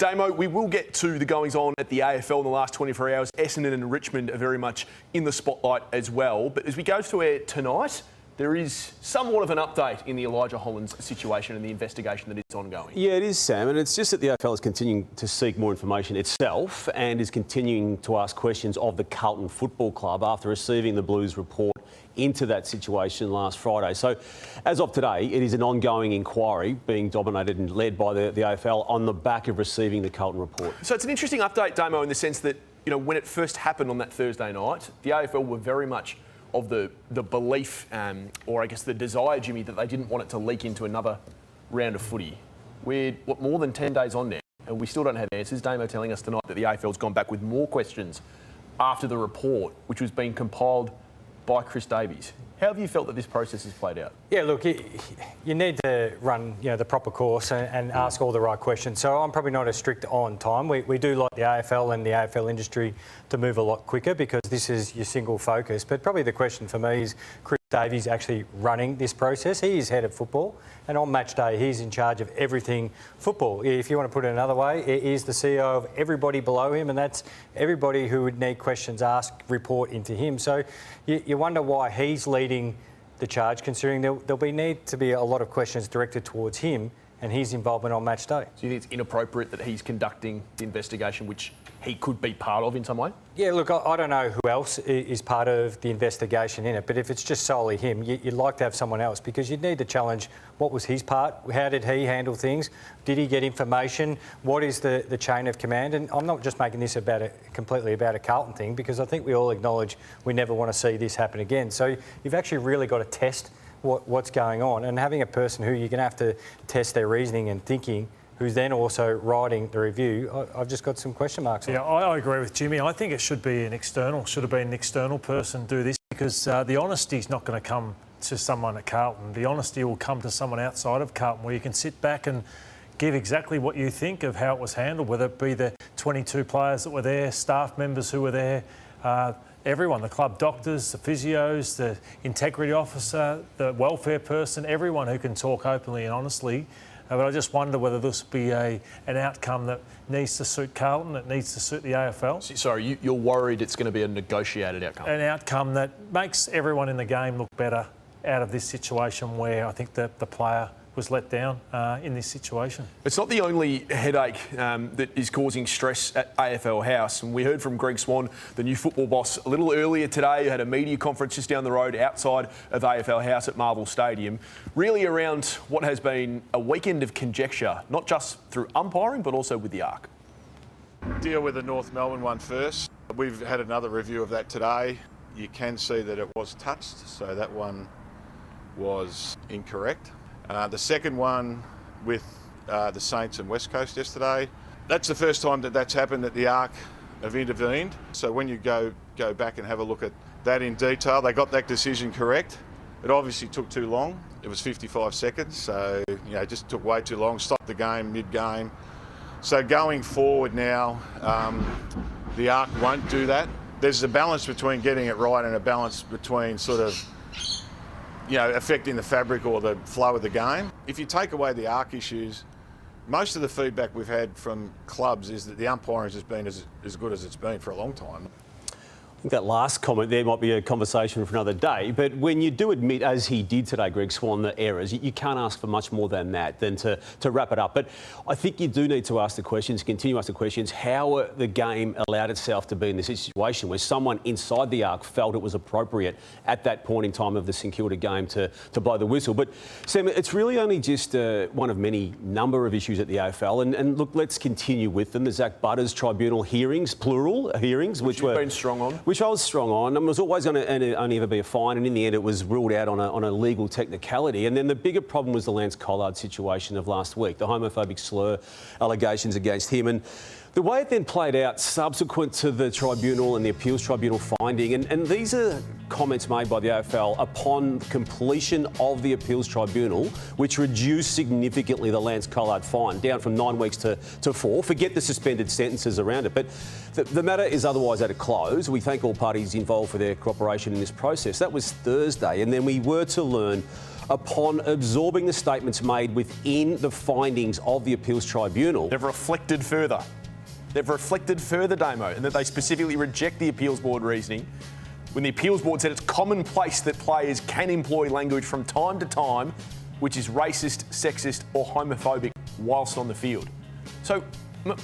Damo, we will get to the goings-on at the AFL in the last 24 hours. Essendon and Richmond are very much in the spotlight as well. But as we go to air tonight, there is somewhat of an update in the Elijah Hollands situation and the investigation that is ongoing. Yeah, it is, Sam, and it's just that the AFL is continuing to seek more information itself and is continuing to ask questions of the Carlton Football Club after receiving the Blues report into that situation last Friday. So, as of today, it is an ongoing inquiry being dominated and led by the AFL on the back of receiving the Carlton report. So it's an interesting update, Damo, in the sense that, you know, when it first happened on that Thursday night, the AFL were very much of the belief, or I guess the desire, Jimmy, that they didn't want it to leak into another round of footy. We're, more than 10 days on now, and we still don't have answers. Damo telling us tonight that the AFL's gone back with more questions after the report, which was being compiled by Chris Davies. How have you felt that this process has played out? Yeah, look, you need to run the proper course and ask all the right questions. So I'm probably not as strict on time. We do like the AFL and the AFL industry to move a lot quicker because this is your single focus. But probably the question for me is Chris Davies actually running this process. He is head of football, and on match day he's in charge of everything football. If you want to put it another way, he is the CEO of everybody below him, and that's everybody who would need questions asked report into him. So you wonder why he's leading the charge, considering there'll need to be a lot of questions directed towards him and his involvement on match day. Do you think it's inappropriate that he's conducting the investigation, which he could be part of in some way? Yeah, look, I don't know who else is part of the investigation in it, but if it's just solely him, you'd like to have someone else because you'd need to challenge what was his part, how did he handle things, did he get information, what is the chain of command? And I'm not just making this completely about a Carlton thing because I think we all acknowledge we never want to see this happen again. So you've actually really got to test what's going on, and having a person who you're going to have to test their reasoning and thinking, who's then also writing the review, I've just got some question marks on. Yeah, I agree with Jimmy. I think it should have been an external person do this because the honesty is not going to come to someone at Carlton. The honesty will come to someone outside of Carlton where you can sit back and give exactly what you think of how it was handled, whether it be the 22 players that were there, staff members who were there, everyone, the club doctors, the physios, the integrity officer, the welfare person, everyone who can talk openly and honestly. But I just wonder whether this will be an outcome that needs to suit Carlton, that needs to suit the AFL. Sorry, you're worried it's going to be a negotiated outcome? An outcome that makes everyone in the game look better out of this situation where I think that the player was let down in this situation. It's not the only headache that is causing stress at AFL House. And we heard from Greg Swann, the new football boss, a little earlier today, who had a media conference just down the road outside of AFL House at Marvel Stadium, really around what has been a weekend of conjecture, not just through umpiring, but also with the Ark. Deal with the North Melbourne one first. We've had another review of that today. You can see that it was touched, so that one was incorrect. The second one with the Saints and West Coast yesterday, that's the first time that that's happened that the Ark have intervened. So when you go back and have a look at that in detail, they got that decision correct. It obviously took too long. It was 55 seconds, so it just took way too long. Stopped the game mid-game. So going forward now, the Ark won't do that. There's a balance between getting it right and a balance between sort of affecting the fabric or the flow of the game. If you take away the Ark issues, most of the feedback we've had from clubs is that the umpiring has been as good as it's been for a long time. I think that last comment there might be a conversation for another day, but when you do admit, as he did today, Greg Swann, the errors, you can't ask for much more than that, than to wrap it up. But I think you do need to ask the questions, continue to ask the questions, how the game allowed itself to be in this situation where someone inside the Ark felt it was appropriate at that point in time of the St Kilda game to blow the whistle. But Sam, it's really only just one of many number of issues at the AFL. And look, let's continue with them. The Zach Butters Tribunal hearings, plural hearings, which were been strong on. Which I was strong on. It was always going to only ever be a fine, and in the end it was ruled out on a legal technicality. And then the bigger problem was the Lance Collard situation of last week, the homophobic slur allegations against him. And the way it then played out subsequent to the tribunal and the appeals tribunal finding, and these are comments made by the AFL upon completion of the appeals tribunal, which reduced significantly the Lance Collard fine, down from 9 weeks to 4. Forget the suspended sentences around it. But the matter is otherwise at a close. We thank all parties involved for their cooperation in this process. That was Thursday, and then we were to learn upon absorbing the statements made within the findings of the Appeals Tribunal. They've reflected further. They've reflected further, Damo, and that they specifically reject the Appeals Board reasoning when the Appeals Board said it's commonplace that players can employ language from time to time which is racist, sexist or homophobic whilst on the field. So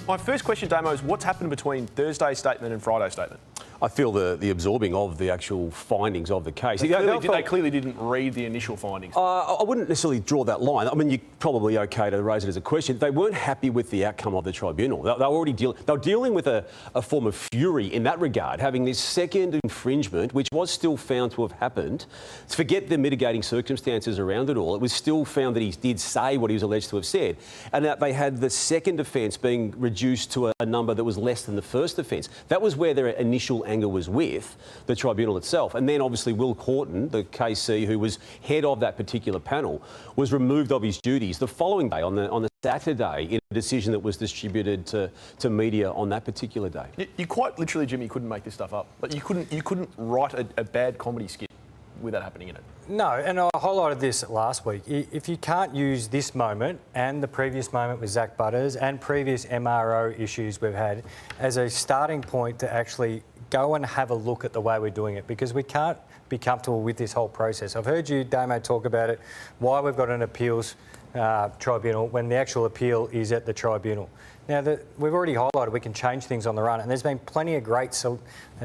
my first question, Damo, is what's happened between Thursday's statement and Friday's statement? I feel the absorbing of the actual findings of the case. They clearly didn't read the initial findings. I wouldn't necessarily draw that line. I mean, you're probably okay to raise it as a question. They weren't happy with the outcome of the tribunal. They were dealing with a form of fury in that regard, having this second infringement, which was still found to have happened. Forget the mitigating circumstances around it all. It was still found that he did say what he was alleged to have said, and that they had the second offence being reduced to a number that was less than the first offence. That was where their initial anger was with the tribunal itself. And then obviously Will Horton, the KC who was head of that particular panel, was removed of his duties the following day on the Saturday in a decision that was distributed to media on that particular day. You quite literally, Jimmy, couldn't make this stuff up. Like you couldn't write a bad comedy skit without happening in it. No, and I highlighted this last week. If you can't use this moment and the previous moment with Zach Butters and previous MRO issues we've had as a starting point to actually go and have a look at the way we're doing it, because we can't be comfortable with this whole process. I've heard you, Damo, talk about it, why we've got an appeals tribunal when the actual appeal is at the tribunal. Now, we've already highlighted we can change things on the run, and there's been plenty of great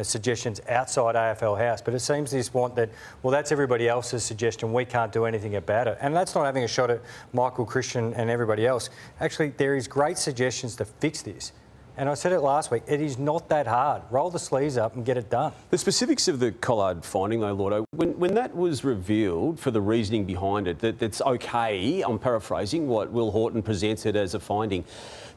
suggestions outside AFL House, but it seems this want that, well, that's everybody else's suggestion, we can't do anything about it. And that's not having a shot at Michael, Christian and everybody else. Actually, there is great suggestions to fix this. And I said it last week, it is not that hard. Roll the sleeves up and get it done. The specifics of the Collard finding, though, Lordo, when that was revealed for the reasoning behind it, that's okay, I'm paraphrasing what Will Horton presented as a finding,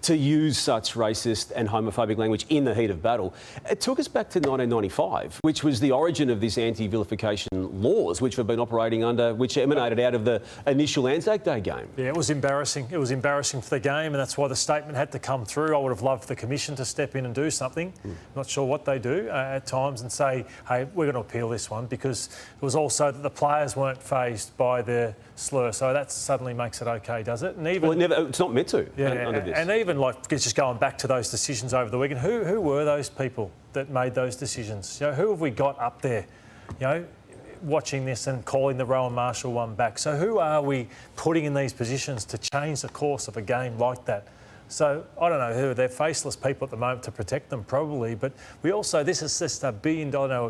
to use such racist and homophobic language in the heat of battle, it took us back to 1995, which was the origin of this anti-vilification laws, which have been operating under, which emanated out of the initial Anzac Day game. Yeah, it was embarrassing. It was embarrassing for the game, and that's why the statement had to come through. I would have loved the Commission to step in and do something. Not sure what they do at times and say, hey, we're going to appeal this one, because it was also that the players weren't fazed by the slur. So that suddenly makes it okay, does it? And even, well, it's not meant to. Yeah, under this. And even like just going back to those decisions over the weekend, who were those people that made those decisions? You know, who have we got up there, you know, watching this and calling the Rowan Marshall one back? So who are we putting in these positions to change the course of a game like that? So I don't know who. They're faceless people at the moment to protect them, probably. But we also, this is just a billion dollar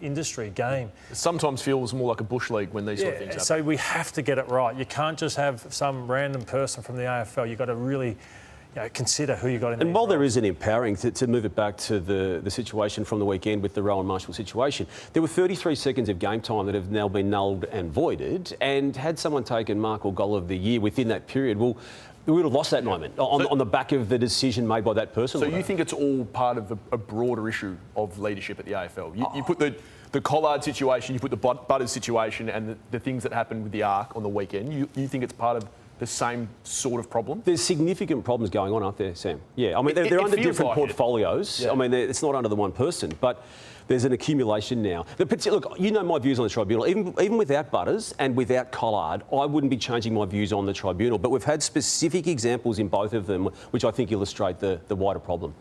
industry game. It sometimes feels more like a bush league when these sort of things happen. So we have to get it right. You can't just have some random person from the AFL. You've got to really, you know, consider who you got in there. And while there is an empowering, to move it back to the situation from the weekend with the Rowan Marshall situation, there were 33 seconds of game time that have now been nulled and voided. And had someone taken mark or goal of the year within that period, well, we would have lost that moment on the back of the decision made by that person. So you think it's all part of a broader issue of leadership at the AFL? You put the Collard situation, you put the Butters situation and the things that happened with the Ark on the weekend, you think it's part of the same sort of problem? There's significant problems going on up there, Sam. Yeah, I mean, they're under different portfolios. Yeah. I mean, it's not under the one person, but there's an accumulation now. Look, you know my views on the tribunal. Even without Butters and without Collard, I wouldn't be changing my views on the tribunal. But we've had specific examples in both of them, which I think illustrate the wider problem.